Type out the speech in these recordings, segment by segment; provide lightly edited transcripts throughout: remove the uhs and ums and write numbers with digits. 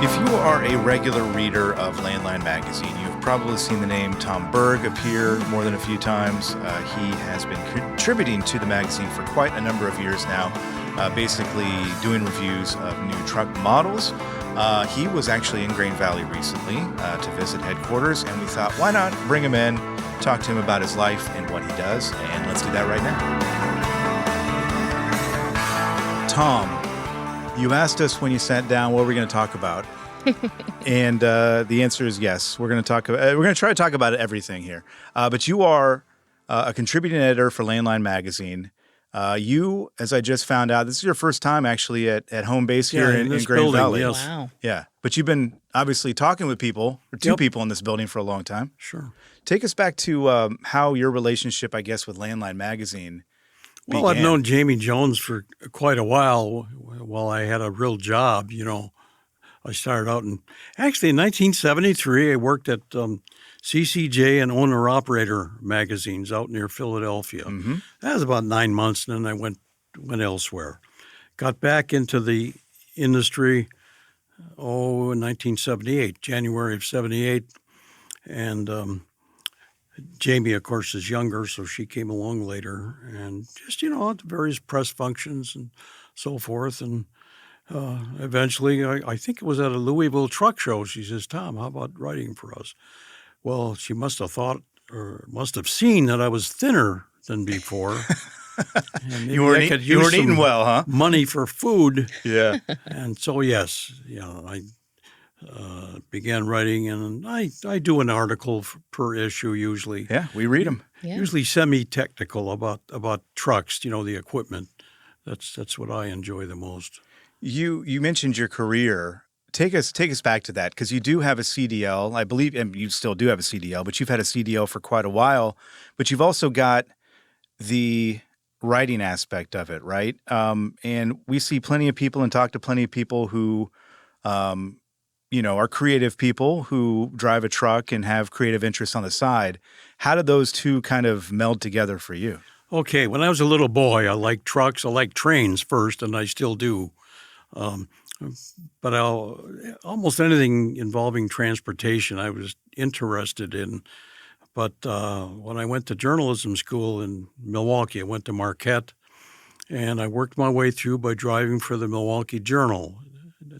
If you are a regular reader of Landline magazine, you've probably seen the name Tom Berg appear more than a few times. He has been contributing to the magazine for quite a number of years now, basically doing reviews of new truck models. He was actually in Grain Valley recently to visit headquarters, and we thought, why not bring him in, talk to him about his life and what he does, and let's do that right now. Tom, you asked us when you sat down what we're going to talk about, and the answer is yes. We're going to talk. We're going to try to talk about everything here. But you are a contributing editor for Landline magazine. You, as I just found out, this is your first time actually at home base here in Grain Valley. Yes. Wow. Yeah, but you've been obviously talking with people, or two people in this building for a long time. Sure. Take us back to how your relationship, I guess, with Landline magazine began. Well, I've known Jamie Jones for quite a while I had a real job, I started out actually in 1973, I worked at CCJ and Owner-Operator magazines out near Philadelphia. Mm-hmm. That was about 9 months, and then I went elsewhere. Got back into the industry, in 1978, January of 78, and Jamie, of course, is younger, so she came along later, and just, at the various press functions and so forth. And eventually, I think it was at a Louisville truck show, she says, Tom, how about writing for us? Well, she must have thought or must have seen that I was thinner than before. And You weren't eating well, huh? Money for food. Yeah. And so, yes, I began writing, and I do an article per issue usually. Yeah, we read them. Yeah. Usually semi-technical about trucks, the equipment. That's what I enjoy the most. You mentioned your career. Take us back to that, because you do have a CDL, I believe, and you still do have a CDL, but you've had a CDL for quite a while. But you've also got the writing aspect of it, right? And we see plenty of people and talk to plenty of people who are creative people who drive a truck and have creative interests on the side. How did those two kind of meld together for you? Okay, when I was a little boy, I liked trucks. I liked trains first, and I still do. But almost anything involving transportation I was interested in. But when I went to journalism school in Milwaukee, I went to Marquette, and I worked my way through by driving for the Milwaukee Journal,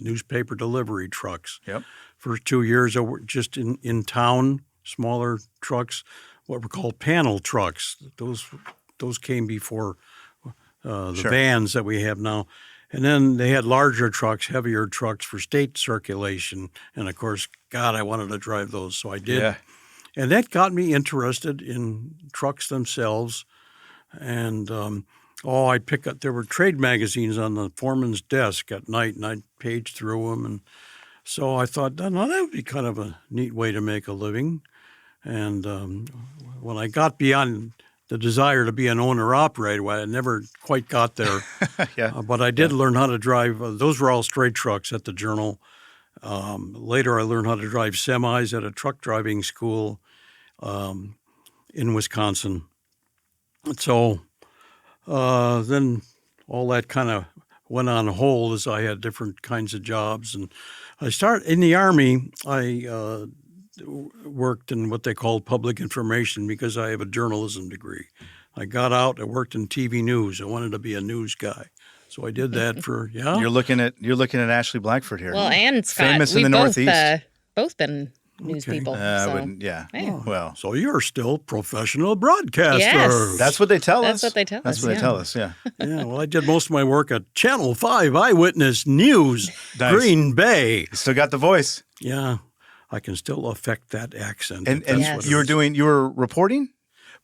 newspaper delivery trucks. Yep. First 2 years, I worked just in town, smaller trucks, what were called panel trucks. Those came before the vans that we have now. And then they had larger trucks, heavier trucks for state circulation. And, of course, God, I wanted to drive those, so I did. Yeah. And that got me interested in trucks themselves. And, I'd pick up – there were trade magazines on the foreman's desk at night, and I'd page through them. And so I thought, that would be kind of a neat way to make a living. And when I got beyond – the desire to be an owner-operator, I never quite got there. Yeah. But I did learn how to drive. Those were all straight trucks at the Journal. Later, I learned how to drive semis at a truck driving school in Wisconsin. So then all that kind of went on hold as I had different kinds of jobs. And I started in the Army. I worked in what they called public information because I have a journalism degree. I got out, I worked in TV news. I wanted to be a news guy. So I did that for, You're looking at Ashley Blackford here. Well, and Scott, famous we've in the Northeast. both been news people. I So. wouldn't, yeah. Yeah. Well, So you're still professional broadcasters. Yes. that's what they tell us. That's what they tell That's us, what they yeah. tell us, yeah. Yeah, well, I did most of my work at Channel 5 Eyewitness News, Nice. Green Bay. You still got the voice. Yeah, I can still affect that accent. And if that's Yes. what it you were reporting?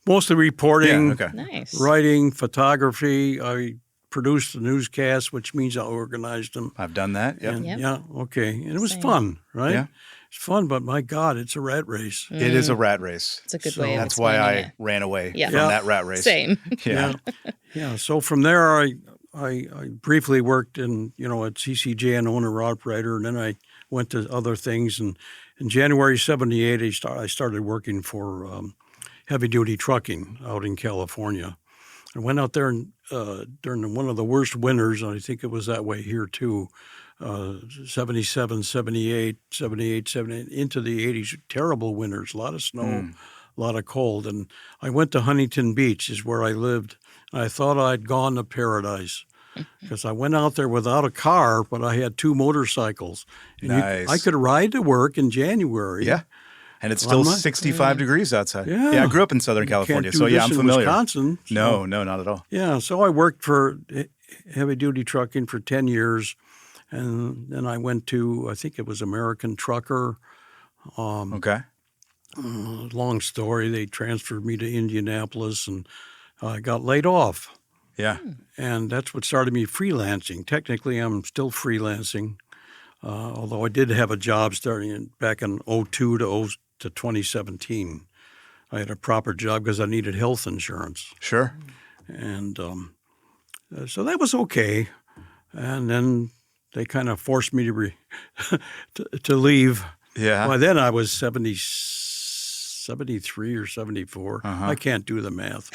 mostly reporting, Yeah, okay. Nice. writing, photography. I produced the newscasts, which means I organized them. I've done that, yeah. And, Yep. Yeah, okay. And it was Same. fun, right? Yeah. It's fun, but my God, it's a rat race. It is a rat race. It's a good So way of That's why I explaining it. ran away Yeah. from Yeah. that rat race. Same. Yeah. Yeah. So from there, I briefly worked at CCJ and owner-operator, and then I went to other things. And in January 78, I started working for heavy-duty trucking out in California. I went out there during one of the worst winters, and I think it was that way here too. 77, 78, 78, 78, into the 80s. Terrible winters, a lot of snow, a lot of cold. And I went to Huntington Beach, is where I lived. I thought I'd gone to paradise because I went out there without a car, but I had 2 motorcycles. And Nice. I could ride to work in January. Yeah. And it's still 65 degrees outside. Yeah. I grew up in Southern California, Can't do so yeah, this I'm in familiar. Wisconsin. No, not at all. Yeah, so I worked for heavy duty trucking for 10 years, and then I went to, I think it was American Trucker. Okay. Long story, they transferred me to Indianapolis, and I got laid off. Yeah. And that's what started me freelancing. Technically, I'm still freelancing, although I did have a job starting back in 02 to 2017. I had a proper job because I needed health insurance. Sure. And so that was okay. And then they kind of forced me to leave. Yeah. By then I was 73 or 74. I can't do the math.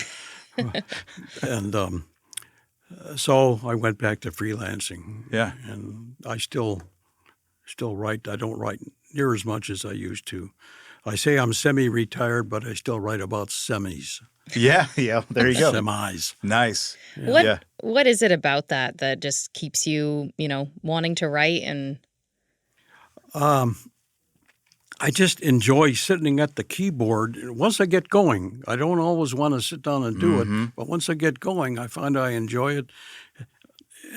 And so I went back to freelancing. Yeah. And I still write. I don't write near as much as I used to. I say I'm semi-retired, but I still write about semis. Yeah. There you go. Semis. Nice. What is it about that just keeps you, wanting to write? And I just enjoy sitting at the keyboard. Once I get going, I don't always want to sit down and do it, but once I get going, I find I enjoy it.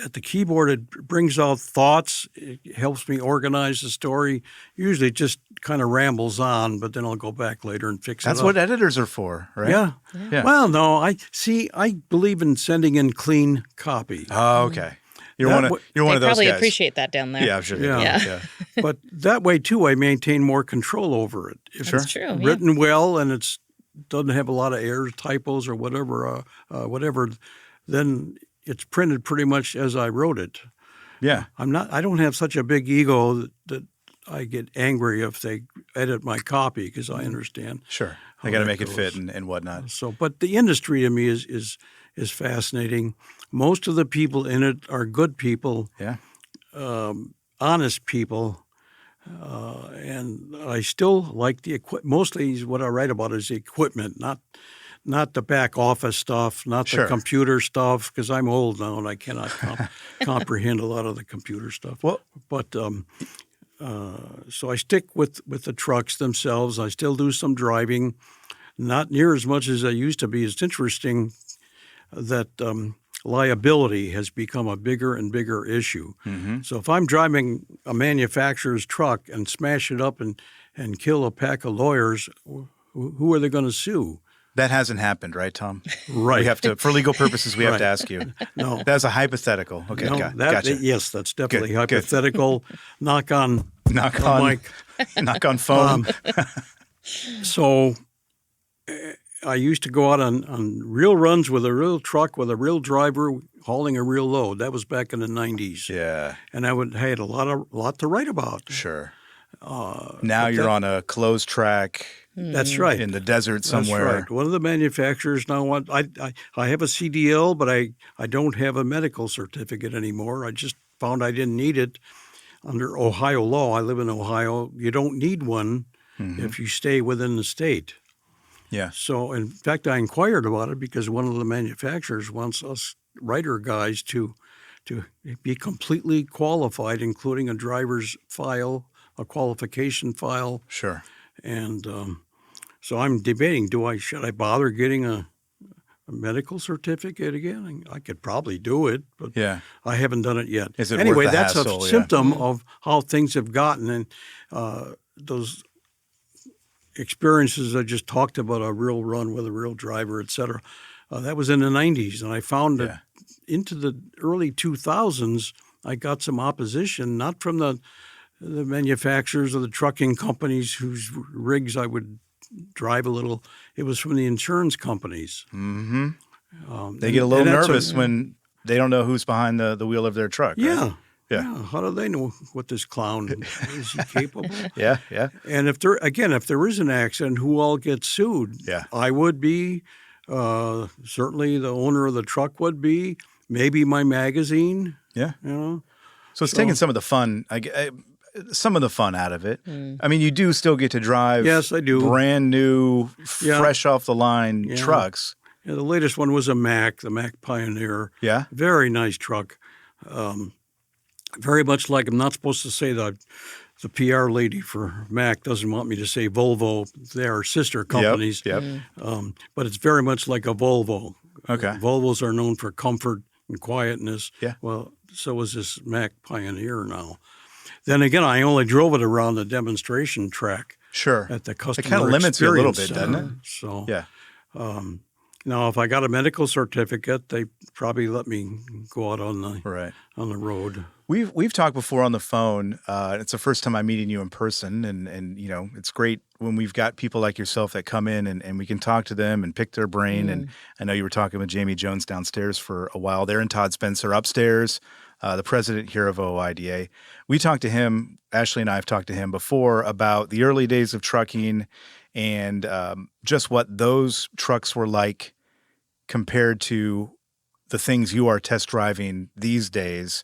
At the keyboard, it brings out thoughts. It helps me organize the story. Usually it just kind of rambles on, but then I'll go back later and fix it up. That's what editors are for, right? Yeah. Yeah. Well, no, I believe in sending in clean copy. Oh, okay. You're That one wa- of you're one they of those probably guys. appreciate that down there. Yeah, I'm sure. Yeah. Yeah. But that way, too, I maintain more control over it. If That's it's true. Yeah. written well and it doesn't have a lot of errors, typos, or whatever, then it's printed pretty much as I wrote it. Yeah. I don't have such a big ego that I get angry if they edit my copy because I understand. Sure. how They got to that make it fit goes. and whatnot. So, but the industry to me is fascinating. Most of the people in it are good people, Yeah. honest people, and I still like the equipment. Mostly, what I write about is the equipment, not the back office stuff, not Sure. the computer stuff, because I'm old now and I cannot comprehend a lot of the computer stuff. Well- But so I stick with the trucks themselves. I still do some driving, not near as much as I used to be. It's interesting that liability has become a bigger and bigger issue. So if I'm driving a manufacturer's truck and smash it up and kill a pack of lawyers, who are they going to sue? That hasn't happened, right, Tom? Right. We have to, for legal purposes, we have Right. to ask you. No. That's a hypothetical. Okay, No, gotcha. Yes, that's definitely Good, good. hypothetical. Knock on Knock the on, mic. knock on phone. So I used to go out on real runs with a real truck with a real driver hauling a real load. That was back in the 90s. Yeah, And I had a lot to write about. sure. Now but you're that- on a closed track That's right. in the desert somewhere. That's right. One of the manufacturers now want I have a CDL, but I don't have a medical certificate anymore. I just found I didn't need it under Ohio law. I live in Ohio. You don't need one if you stay within the state. Yeah, So, in fact, I inquired about it because one of the manufacturers wants us writer guys to be completely qualified, including a driver's file, a qualification file, sure. and so I'm debating: should I bother getting a medical certificate again? I could probably do it, but Yeah. I haven't done it yet. Is it anyway, worth the that's hassle? a Yeah. symptom of how things have gotten, and those experiences I just talked about, a real run with a real driver, et cetera. That was in the 90s, and I found that into the early 2000s, I got some opposition, not from the manufacturers or the trucking companies whose rigs I would drive a little. It was from the insurance companies. Mm-hmm. They get a little and that's nervous when they don't know who's behind the wheel of their truck. Right? Yeah. Yeah. How do they know what this clown is? He capable? Yeah. Yeah. And if there is an accident, who all gets sued? Yeah. I would be, Certainly the owner of the truck would be, maybe my magazine, Yeah. you know. So it's So- taking some of the fun, some of the fun out of it. I mean, you do still get to drive. Yes, I do. Brand new, Yeah. fresh off the line Yeah. trucks. Yeah, the latest one was the Mac Pioneer. Yeah. Very nice truck. Very much like, I'm not supposed to say that the PR lady for Mac doesn't want me to say Volvo. They are sister companies. Yep. But it's very much like a Volvo. Okay. Volvos are known for comfort and quietness. Yeah. Well, so is this Mac Pioneer now. Then again, I only drove it around the demonstration track Sure. at the customer kind of limits you a little experience bit, doesn't center. it? So Yeah. now, if I got a medical certificate, they probably let me go out on the Right. road. We've talked before on the phone. It's the first time I'm meeting you in person, and you know it's great when we've got people like yourself that come in and we can talk to them and pick their brain. And I know you were talking with Jamie Jones downstairs for a while there, and Todd Spencer upstairs, the president here of OIDA. We talked to him. Ashley and I have talked to him before about the early days of trucking and just what those trucks were like compared to the things you are test driving these days.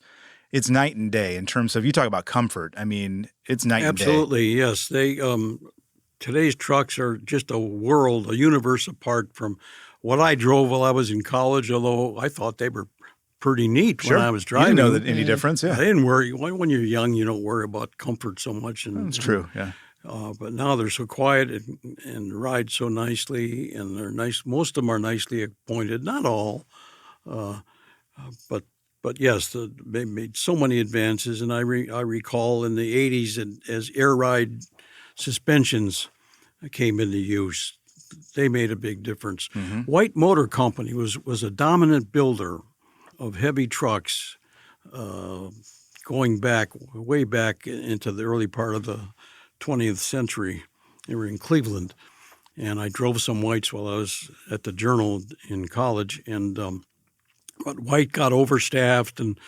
It's night and day in terms of, you talk about comfort. I mean, it's night and day. Absolutely, yes. They today's trucks are just a universe apart from what I drove while I was in college. Although I thought they were pretty neat when I was You driving. didn't know that any difference, I yeah. didn't worry. When you're young, you don't worry about comfort so much. And That's true, yeah. But now they're so quiet and ride so nicely, and they're nice. Most of them are nicely appointed. Not all, but yes, they made so many advances. And I recall in the '80s, as air ride suspensions came into use, they made a big difference. White Motor Company was a dominant builder of heavy trucks, going way back into the early part of the 20th century. They were in Cleveland, and I drove some Whites while I was at the Journal in college. And but White got overstaffed and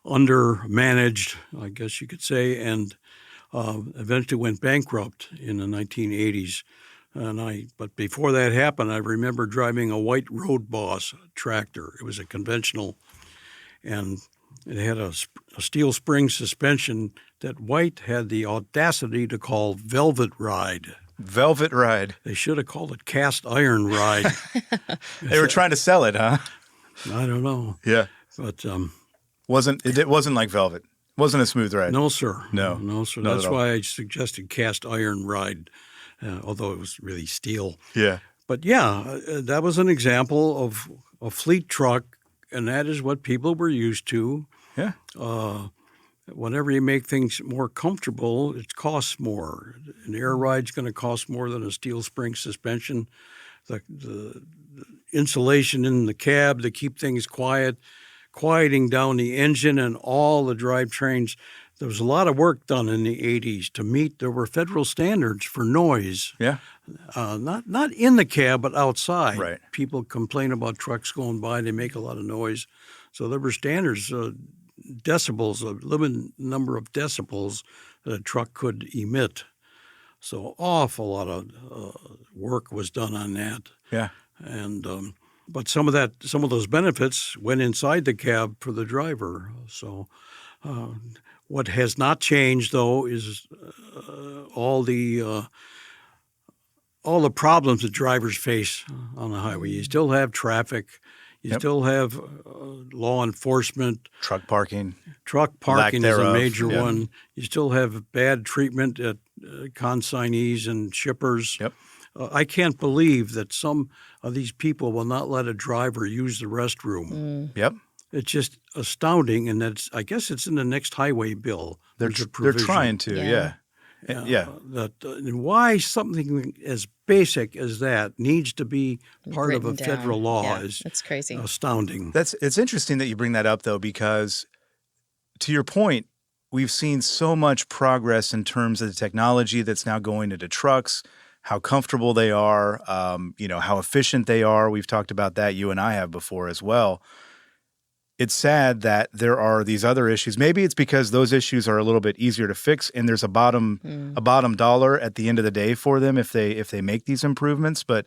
undermanaged, I guess you could say, and eventually went bankrupt in the 1980s. But before that happened, I remember driving a White Road Boss tractor. It was a conventional, and it had a steel spring suspension that White had the audacity to call Velvet Ride. Velvet Ride. They should have called it Cast Iron Ride. They were trying to sell it, huh? I don't know, Yeah. but It wasn't like Velvet. Wasn't a smooth ride. no, sir. No, no, sir. not That's at all. why I suggested Cast Iron Ride, although it was really steel. Yeah. But yeah, that was an example of a fleet truck, and that is what people were used to. Yeah. Whenever you make things more comfortable, it costs more. An air ride's going to cost more than a steel spring suspension. The insulation in the cab to keep things quiet, quieting down the engine and all the drivetrains. There was a lot of work done in the 80s to meet. There were federal standards for noise. Yeah. Not in the cab, but outside. Right. People complain about trucks going by; they make a lot of noise. So there were standards, decibels, a limited number of decibels that a truck could emit. So awful lot of work was done on that, Yeah. and but some of those benefits went inside the cab for the driver. So. What has not changed, though, is all the problems that drivers face on the highway. You still have traffic. You Yep. still have law enforcement. Truck parking. Truck parking is a thereof, major yeah. one. You still have bad treatment at consignees and shippers. Yep. I can't believe that some of these people will not let a driver use the restroom. Yep. It's just astounding, and I guess it's in the next highway bill. They're There's a they're provision. trying to. Yeah. Yeah. And why something as basic as that needs to be part of a Written federal down. law Yeah, is that's crazy. astounding. It's interesting that you bring that up, though, because to your point, we've seen so much progress in terms of the technology that's now going into trucks, how comfortable they are, how efficient they are. We've talked about that. You and I have before as well. It's sad that there are these other issues. Maybe it's because those issues are a little bit easier to fix, and there's a bottom dollar at the end of the day for them if they make these improvements. But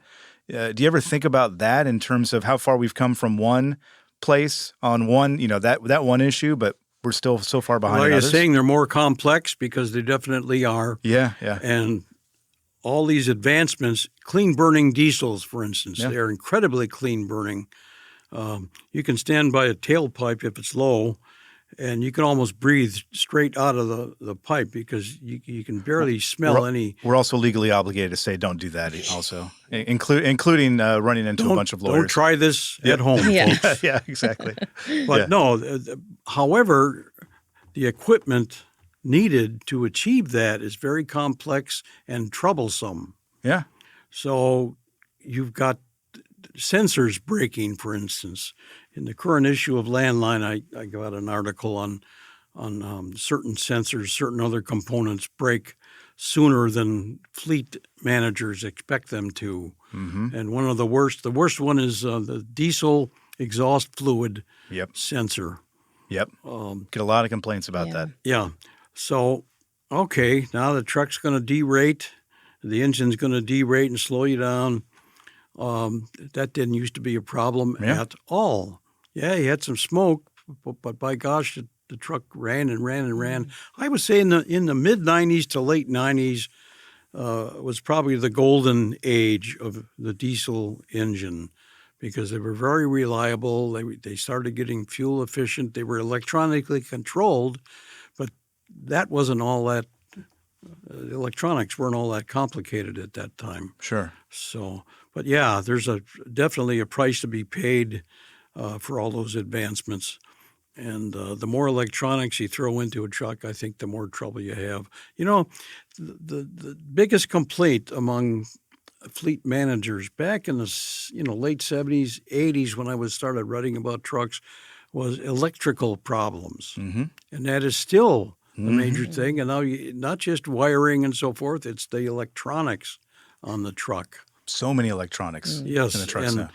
Do you ever think about that in terms of how far we've come from one place on one, that one issue, but we're still so far behind Well, are in you others? saying they're more complex? Because they definitely are. Yeah, yeah. And all these advancements, clean burning diesels, for instance, Yeah. they're incredibly clean burning. You can stand by a tailpipe if it's low, and you can almost breathe straight out of the pipe because you can barely smell any. We're also legally obligated to say don't do that also, including running into a bunch of lawyers. Don't try this at home, Yeah. folks. Yeah, exactly. But Yeah. no, however, the equipment needed to achieve that is very complex and troublesome. Yeah. So you've got sensors breaking, for instance. In the current issue of Landline, I got an article on certain sensors, certain other components break sooner than fleet managers expect them to. Mm-hmm. And one of the worst one is the diesel exhaust fluid Yep. sensor. Yep. Get a lot of complaints about that. Yeah. So, okay, now the truck's going to derate. The engine's going to derate and slow you down. That didn't used to be a problem at all. Yeah, you had some smoke, but by gosh, the truck ran and ran and ran. I would say in the mid 90s to late 90s was probably the golden age of the diesel engine because they were very reliable. They started getting fuel efficient. They were electronically controlled, but that wasn't all that. The electronics weren't all that complicated at that time. Sure. So, but yeah, there's definitely a price to be paid for all those advancements. And the more electronics you throw into a truck, I think the more trouble you have. You know, the biggest complaint among fleet managers back in the late 70s, 80s when I started writing about trucks was electrical problems. Mm-hmm. And that is still a major thing. And now not just wiring and so forth, it's the electronics on the truck. So many electronics Yes. in the trucks and,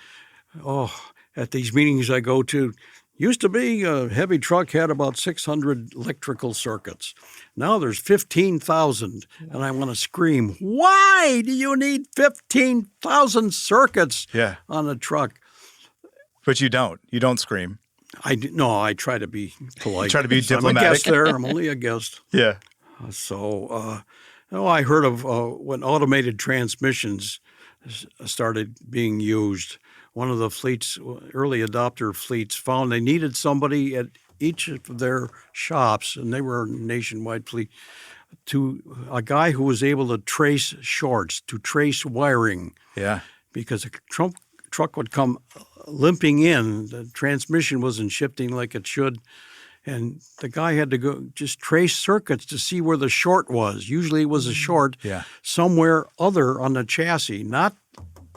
now. At these meetings I go to, used to be a heavy truck had about 600 electrical circuits. Now there's 15,000. And I want to scream, why do you need 15,000 circuits on a truck? But you don't. You don't scream. No, I try to be polite. Try to be I'm a diplomatic. guest there. I'm only a guest. Yeah. So, I heard of when automated transmissions started being used. One of the fleets, early adopter fleets, found they needed somebody at each of their shops, and they were a nationwide fleet, a guy who was able to trace shorts, to trace wiring. Yeah. Because a truck would come limping in, the transmission wasn't shifting like it should, and the guy had to go just trace circuits to see where the short was. Usually it was a short somewhere other on the chassis, not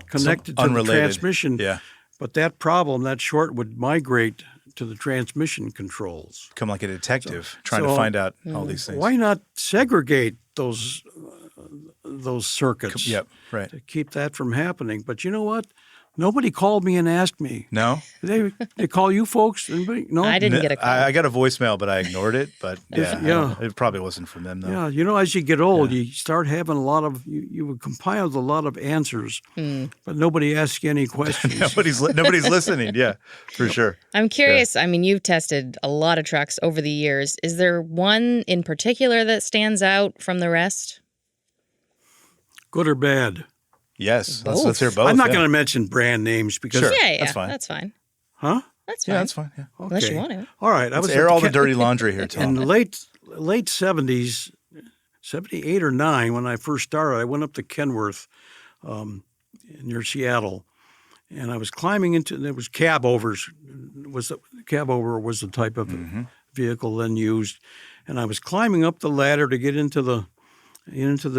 connected to the transmission. Yeah. But that short would migrate to the transmission controls. Become like a detective trying to find out all these things. Why not segregate those circuits? Yep, right. To keep that from happening. But you know what? Nobody called me and asked me. No? They call you folks? Anybody? No? I didn't get a call. I got a voicemail, but I ignored it. But Yeah. it probably wasn't from them, though. Yeah, as you get old, you start having a lot of, you would compile a lot of answers, but nobody asks you any questions. Nobody's listening. Yeah, for sure. I'm curious. I mean, you've tested a lot of trucks over the years. Is there one in particular that stands out from the rest? Good or bad? Yes, Both. let's hear both. I'm not going to mention brand names because. Sure. Yeah, that's fine. That's fine. Huh? That's fine. Yeah, that's fine. Yeah. Unless you Okay. want to. All right. Let's air all the dirty laundry here, In Tom. the late 70s, 78 or 9, when I first started, I went up to Kenworth near Seattle, and I was climbing into, there was cab overs. Cab over was the type of vehicle then used, and I was climbing up the ladder to get into the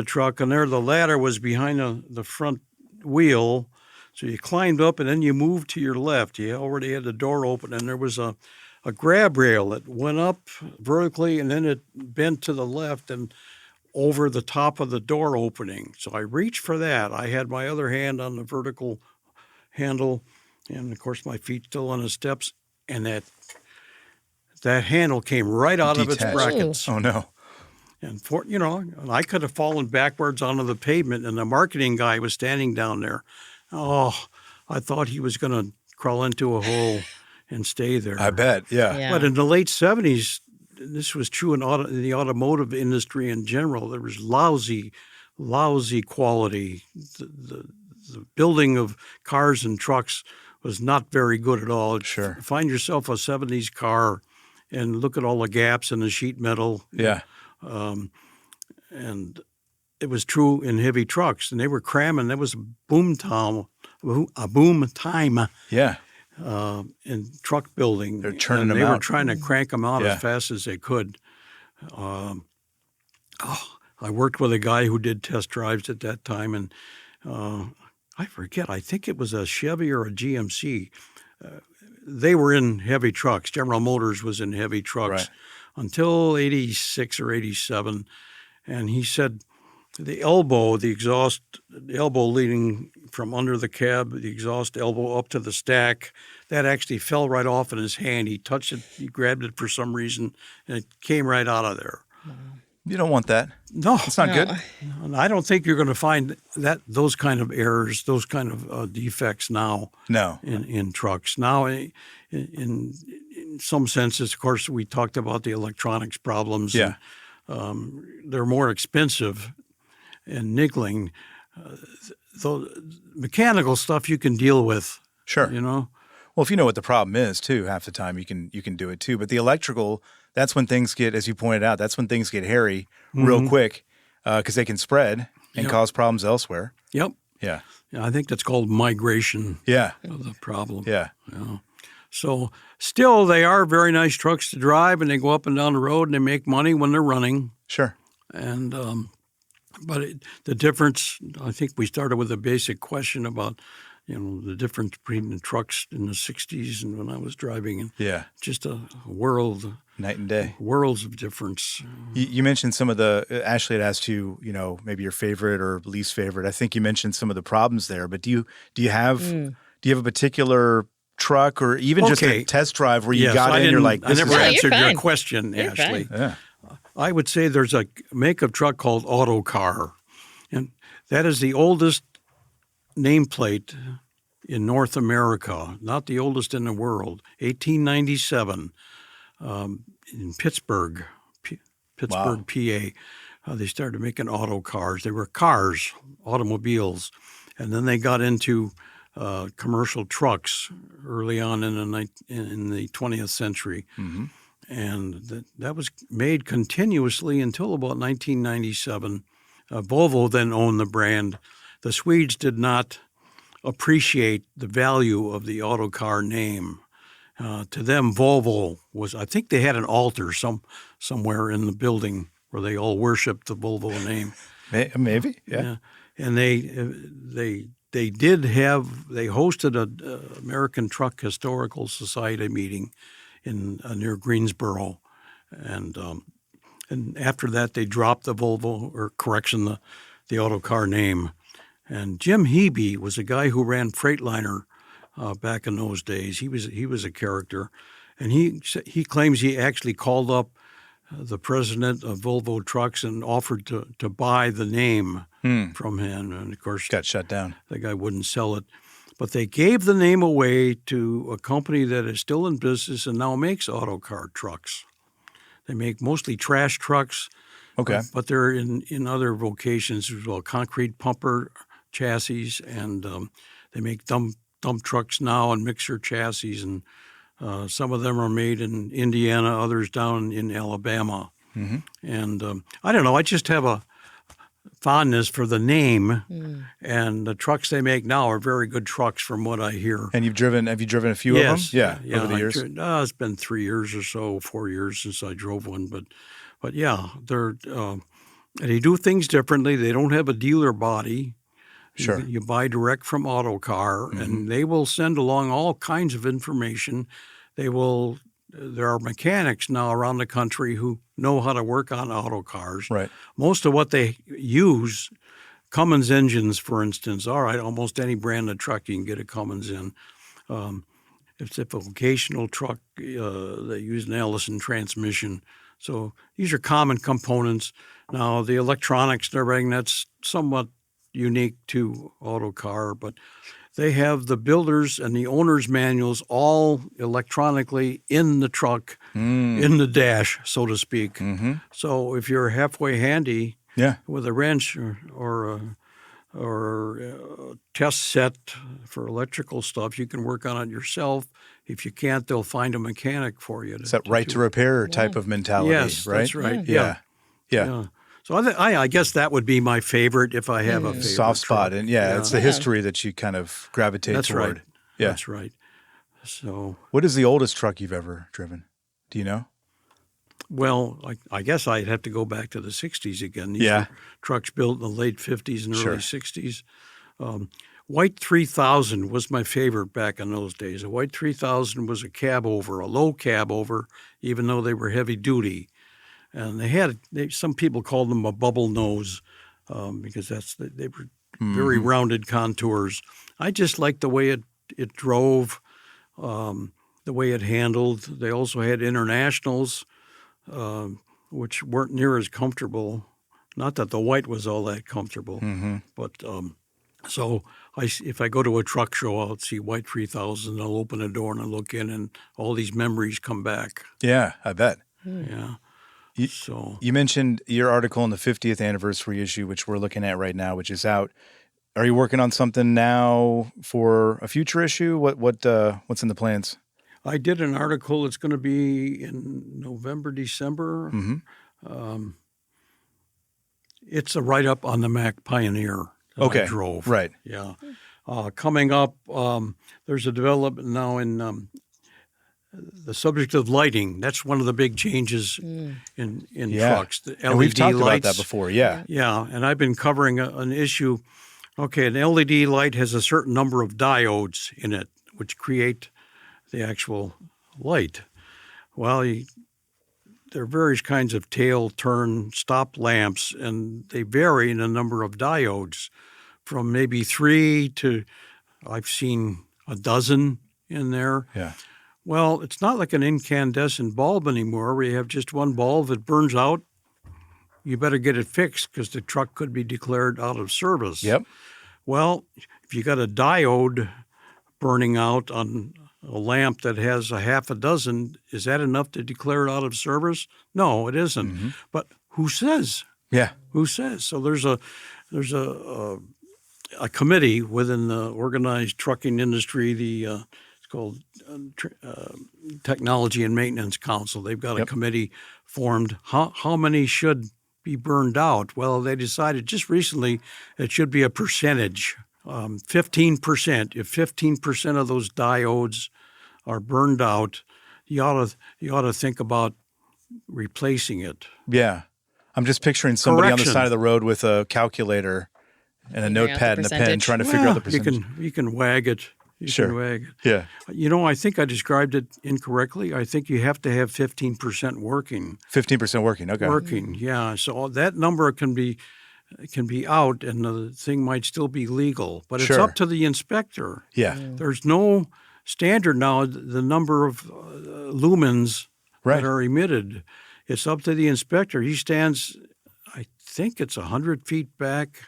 truck, and there the ladder was behind the front wheel. So you climbed up, and then you moved to your left. You already had the door open, and there was a grab rail that went up vertically, and then it bent to the left and over the top of the door opening. So I reached for that. I had my other hand on the vertical handle, and of course my feet still on the steps, and that handle came right out of its Detached. brackets. Oh, no. And I could have fallen backwards onto the pavement, and the marketing guy was standing down there. Oh, I thought he was going to crawl into a hole and stay there. I bet. Yeah. Yeah. But in the late 70s, this was true in the automotive industry in general. There was lousy quality. The building of cars and trucks was not very good at all. Sure. Find yourself a 70s car and look at all the gaps in the sheet metal. Yeah. And it was true in heavy trucks, and they were cramming. There was a boom time Yeah. in truck building. They're churning and them they were out. trying to crank them out Yeah. as fast as they could. I worked with a guy who did test drives at that time, and I forget. I think it was a Chevy or a GMC. They were in heavy trucks. General Motors was in heavy trucks Right. until 86 or 87. And he said the elbow leading from under the cab, the exhaust elbow up to the stack, that actually fell right off in his hand. He touched it, he grabbed it for some reason, and it came right out of there. You don't want that. No, It's not good. and I don't think you're going to find those kind of errors, those kind of defects now No. in trucks. Now, in some senses, of course, we talked about the electronics problems. Yeah. They're more expensive and niggling. The mechanical stuff you can deal with. Sure. You know. Well, if you know what the problem is, too, half the time you can do it too. But the electrical, that's when things get, as you pointed out, that's when things get hairy real quick because they can spread and Yep. cause problems elsewhere. Yep. Yeah. Yeah, I think that's called migration Yeah. of the problem. Yeah. So still, they are very nice trucks to drive, and they go up and down the road, and they make money when they're running. Sure. And but the difference, I think we started with a basic question about, the difference between the trucks in the 60s and when I was driving, and Yeah. just a Night and day. worlds of difference. You mentioned some of the, Ashley had asked you, maybe your favorite or least favorite. I think you mentioned some of the problems there, but do you have a particular truck or even just a Okay. test drive where you Yes, got I in, you're didn't- like, I this never is No, you're answered your fine. question, You're Ashley. fine. yeah. I would say there's a make of truck called Autocar, and that is the oldest nameplate in North America, not the oldest in the world. 1897 in Pittsburgh, PA. They started making auto cars. They were cars, automobiles, and then they got into commercial trucks early on in the 20th century. Mm-hmm. And that was made continuously until about 1997. Volvo then owned the brand. The Swedes did not appreciate the value of the Autocar name. To them, Volvo was, I think they had an altar somewhere in the building where they all worshiped the Volvo name. Maybe. Yeah. And they hosted a American Truck Historical Society meeting in near Greensboro, and after that they dropped the Volvo, or correction, the Autocar name. And Jim Hebe was a guy who ran Freightliner back in those days. He was a character, and he claims he actually called up the president of Volvo Trucks and offered to buy the name from him. And of course, Got shut down. the guy wouldn't sell it. But they gave the name away to a company that is still in business and now makes Autocar trucks. They make mostly trash trucks, Okay. but they're in other vocations as well, concrete pumper chassis, and they make dump trucks now and mixer chassis, and some of them are made in Indiana, others down in Alabama. Mm-hmm. And I don't know, I just have a fondness for the name, and the trucks they make now are very good trucks from what I hear. And have you driven a few of them? Yeah. Over the years. It's been 3 years or so, 4 years since I drove one, but yeah, they do things differently. They don't have a dealer body. Sure. You buy direct from Autocar, and they will send along all kinds of information. There are mechanics now around the country who know how to work on auto cars. Right. Most of what they use, Cummins engines, for instance, all right, almost any brand of truck you can get a Cummins in. If it's a vocational truck, they use an Allison transmission. So these are common components. Now, the electronics and everything, that's somewhat unique to Autocar, but they have the builders and the owner's manuals all electronically in the truck, in the dash, so to speak. Mm-hmm. So if you're halfway handy Yeah. with a wrench or a test set for electrical stuff, you can work on it yourself. If you can't, they'll find a mechanic for you. It's that right do to repair type of mentality, Yes, right? that's right. Yeah. Yeah. So I guess that would be my favorite if I have a favorite Soft spot. truck. And it's the history that you kind of gravitate That's toward. right. Yeah. That's right. So, What is the oldest truck you've ever driven? Do you know? well, I guess I'd have to go back to the 60s again. These Yeah. were trucks built in the late 50s and Sure. early 60s. White 3000 was my favorite back in those days. A White 3000 was a cab over, a low cab over, even though they were heavy duty. And some people called them a bubble nose because they were very rounded contours. I just liked the way it drove, the way it handled. They also had internationals, which weren't near as comfortable. Not that the white was all that comfortable, but so if I go to a truck show, I'll see White 3000. I'll open a door and I'll look in, and all these memories come back. Yeah, I bet. Yeah. You mentioned your article in the 50th anniversary issue, which we're looking at right now, which is out. Are you working on something now for a future issue? What's in the plans? I did an article. It's going to be in November, December. Mm-hmm. It's a write-up on the Mack Pioneer that I drove. Right. Yeah. Coming up, there's a development now in the subject of lighting. That's one of the big changes in trucks. The LED and we've talked lights. about that before. Yeah. Yeah, and I've been covering an issue. Okay, an LED light has a certain number of diodes in it, which create the actual light. Well, there are various kinds of tail, turn, stop lamps, and they vary in the number of diodes from maybe 3 to, I've seen a dozen in there. Yeah. Well, it's not like an incandescent bulb anymore where you have just one bulb that burns out. You better get it fixed because the truck could be declared out of service. Yep. Well, if you got a diode burning out on a lamp that has a half a dozen, is that enough to declare it out of service? No, it isn't. Mm-hmm. But who says? Yeah. Who says? So there's a committee within the organized trucking industry. It's called Technology and Maintenance Council. They've got a committee formed. How many should be burned out? Well, they decided just recently it should be a percentage, 15%. If 15% of those diodes are burned out, you ought to think about replacing it. Yeah. I'm just picturing somebody on the Correction. side of the road with a calculator and a Figuring out notepad the and a pen percentage. trying to figure out the percentage. You can wag it. You Sure. can wag it. Yeah. I think I described it incorrectly. I think you have to have 15% working. 15% working. Okay. Working, yeah. So that number can be out, and the thing might still be legal. But it's Sure. up to the inspector. Yeah. There's no standard now. The number of lumens Right. that are emitted, it's up to the inspector. He stands, I think it's 100 feet back,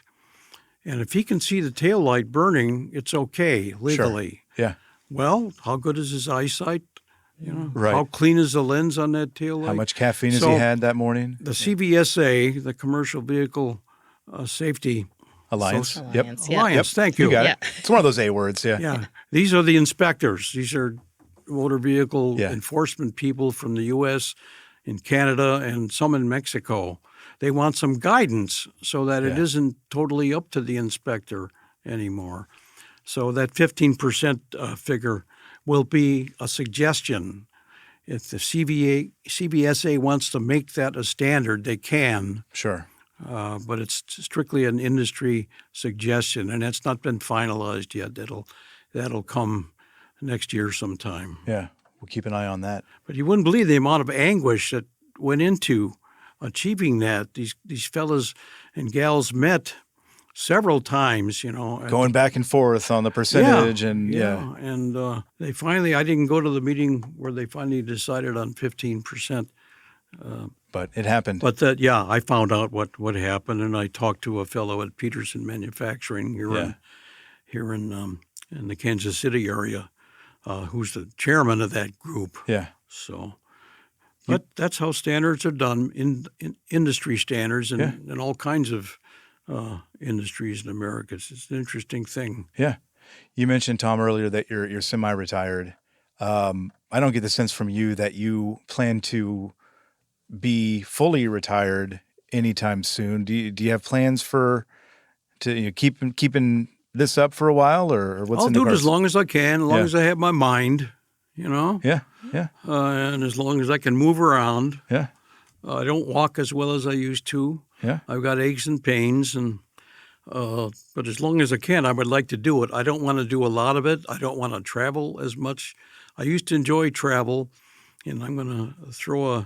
and if he can see the tail light burning, it's okay legally. Yeah. Well, how good is his eyesight? Right. How clean is the lens on that tail light? How much caffeine has So, he had that morning? The CVSA, the Commercial Vehicle Safety Alliance. Alliance, Yep. yeah. Alliance, thank you. You got Yeah. it. It's one of those A words. Yeah. Yeah, these are the inspectors. These are motor vehicle Yeah. enforcement people from the U.S., in Canada, and some in Mexico. They want some guidance so that it Yeah. isn't totally up to the inspector anymore. So that 15% figure will be a suggestion. If the CVSA wants to make that a standard, they can. Sure. But it's strictly an industry suggestion, and it's not been finalized yet. That'll come next year sometime. Yeah. We'll keep an eye on that. But you wouldn't believe the amount of anguish that went into achieving that. These fellas and gals met several times, Going back and forth on the percentage and And they finally, I didn't go to the meeting where they finally decided on 15%. but it happened. But I found out what happened, and I talked to a fellow at Peterson Manufacturing here in in the Kansas City area, who's the chairman of that group. Yeah. So, but that's how standards are done in industry standards and all kinds of industries in America. It's an interesting thing. Yeah. You mentioned, Tom, earlier that you're semi-retired. I don't get the sense from you that you plan to be fully retired anytime soon. Do you have plans to keeping this up for a while, or what's I'll in the do it cards? as long as I can, as long as I have my mind, Yeah. Yeah. and as long as I can move around. Yeah. I don't walk as well as I used to. Yeah. I've got aches and pains, but as long as I can, I would like to do it. I don't want to do a lot of it. I don't want to travel as much. I used to enjoy travel, and I'm going to throw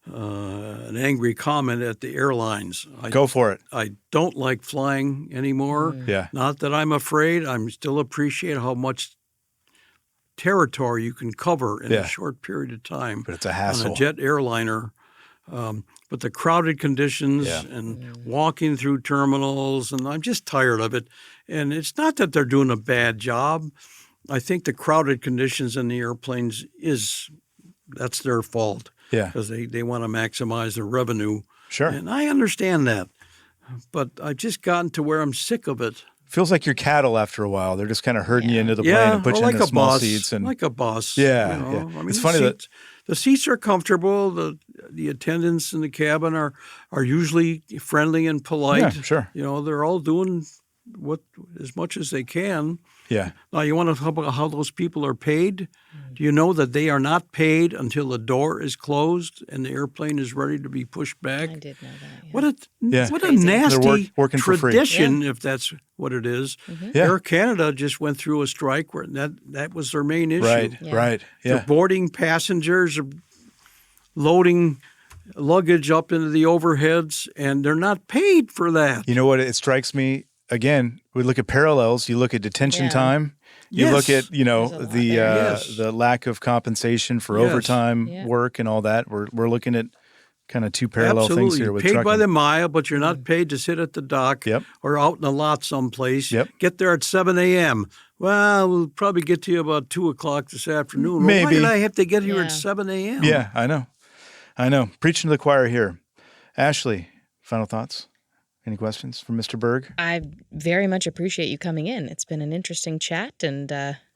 an angry comment at the airlines. Go for it. I don't like flying anymore. Yeah. Not that I'm afraid. I still appreciate how much territory you can cover in a short period of time. But it's a hassle. On a jet airliner. But the crowded conditions and walking through terminals, and I'm just tired of it. And it's not that they're doing a bad job. I think the crowded conditions in the airplanes that's their fault. Yeah. Because they want to maximize their revenue. Sure. And I understand that. But I've just gotten to where I'm sick of it. Feels like you're cattle after a while. They're just kind of herding you into the plane and put you like in the a small bus, seats. And like a bus. Yeah, you know? yeah. I mean, It's funny that the seats are comfortable. The attendants in the cabin are usually friendly and polite. Yeah, sure. They're all doing as much as they can. Yeah. Now, you want to talk about how those people are paid? Do you know that they are not paid until the door is closed and the airplane is ready to be pushed back? I did know that. Yeah. What a Crazy. nasty working for free. tradition, if that's what it is. Yeah. Air Canada just went through a strike where that was their main issue. Right. Yeah. Right. They're Yeah. boarding passengers, loading luggage up into the overheads, and they're not paid for that. You know what? It strikes me again. We look at parallels. You look at detention Yeah. time. You Yes. look at There's a lot there. Yes. the lack of compensation for Yes. overtime Yeah. work and all that. We're looking at kind of two parallel Absolutely. things here with paid by trucking. the mile, but you're not paid to sit at the dock Yep. or out in a lot someplace. Yep. Get there at 7 a.m. Well, we'll probably get to you about 2 o'clock this afternoon. Well, why Maybe. did I have to get here Yeah. at 7 a.m.? Yeah, I know. Preaching to the choir here. Ashley, final thoughts? Any questions from Mr. Berg? I very much appreciate you coming in. It's been an interesting chat, and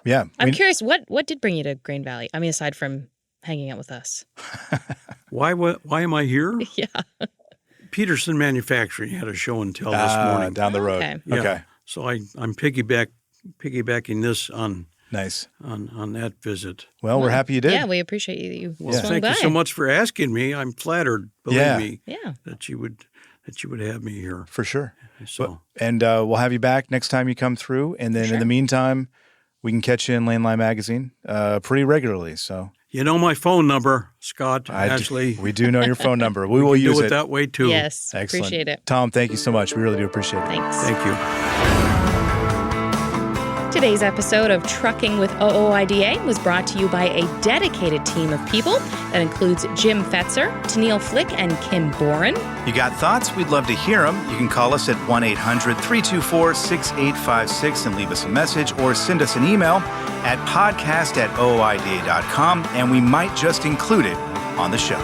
Yeah. I'm curious, what did bring you to Grain Valley? I mean, aside from hanging out with us. Why am I here? Yeah. Peterson Manufacturing had a show and tell this morning. Down the road. Okay. Yeah. Okay. So I'm piggybacking this on Nice. that visit. Well, we're happy you did. Yeah, we appreciate you Well, swung thank by. you so much for asking me. I'm flattered, believe Yeah. me, Yeah. that you would have me here. For sure. So And we'll have you back next time you come through. And then in the meantime, we can catch you in Lane Line Magazine pretty regularly. So you know my phone number, Scott, Ashley. we do know your phone number. We will use do it it. that way too. Yes. Excellent. Appreciate it. Tom, thank you so much. We really do appreciate it. Thanks. Thank you. Today's episode of Trucking with OOIDA was brought to you by a dedicated team of people that includes Jim Fetzer, Tennille Flick, and Kim Boren. You got thoughts? We'd love to hear them. You can call us at 1-800-324-6856 and leave us a message, or send us an email at podcast@ooida.com, and we might just include it on the show.